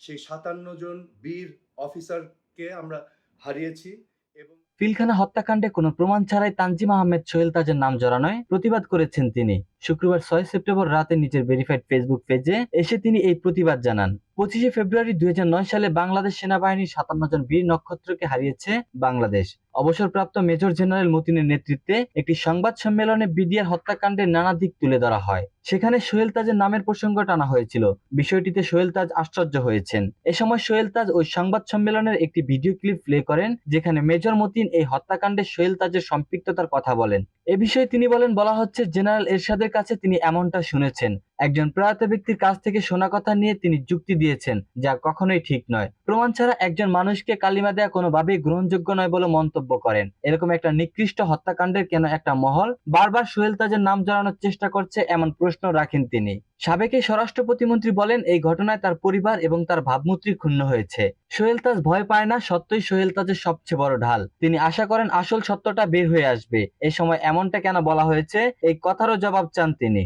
সেই ৫৭ জন বীর অফিসারকে আমরা হারিয়েছি এবং পিলখানা হত্যাকাণ্ডে কোনো প্রমাণ ছাড়াই তানজিম আহমেদ সোহেল তাজের নাম জড়ানোয় প্রতিবাদ করেছেন তিনি। শুক্রবার ৬ সেপ্টেম্বর রাতে নিজের ভেরিফাইড ফেসবুক পেজে এসে তিনি এই প্রতিবাদ জানান। ২৫শে ফেব্রুয়ারি ২০০৯ সালে বাংলাদেশ সেনাবাহিনীর ৫৭ জন বীর নক্ষত্রকে হারিয়েছে বাংলাদেশ। অবসরপ্রাপ্ত মেজর জেনারেল মতিনের নেতৃত্বে একটি সংবাদ সম্মেলনে বিডিআর হত্যাকাণ্ডের নানা দিক তুলে ধরা হয়। সেখানে সোহেল তাজের নামের প্রসঙ্গ টানা হয়েছিল। বিষয়টিতে সোহেল তাজ আশ্চর্য হয়েছেন। এ সময় সোহেল তাজ ওই সংবাদ সম্মেলনের একটি ভিডিও ক্লিপ প্লে করেন, যেখানে মেজর মতিন এই হত্যাকাণ্ডে সোহেল তাজের সম্পৃক্ততার কথা বলেন। এ বিষয়ে তিনি বলেন, বলা হচ্ছে জেনারেল এরশাদের কাছে তিনি এমনটা শুনেছেন। একজন প্রয়াত ব্যক্তির কাছ থেকে শোনা কথা নিয়ে তিনি যুক্তি দিয়েছেন, যা কখনোই ঠিক নয়। প্রমাণ ছাড়া একজন মানুষকে কালিমা দেয়া কোনোভাবেই গ্রহণযোগ্য নয় বলে মন্তব্য করেন। এরকম একটা নিকৃষ্ট হত্যাকাণ্ডের কেন একটা মহল বারবার সোহেল তাজের নাম জড়ানোর চেষ্টা করছে, এমন প্রশ্ন রাখেন তিনি। সাবেক এই স্বরাষ্ট্র প্রতিমন্ত্রী বলেন, এই ঘটনায় তার পরিবার এবং তার ভাবমূর্তি ক্ষুণ্ণ হয়েছে। সোহেল তাজ ভয় পায় না, সত্যই সোহেল তাজের সবচেয়ে বড় ঢাল। তিনি আশা করেন আসল সত্যটা বের হয়ে আসবে। এ সময় এমনটা কেন বলা হয়েছে, এই কথারও জবাব চান তিনি।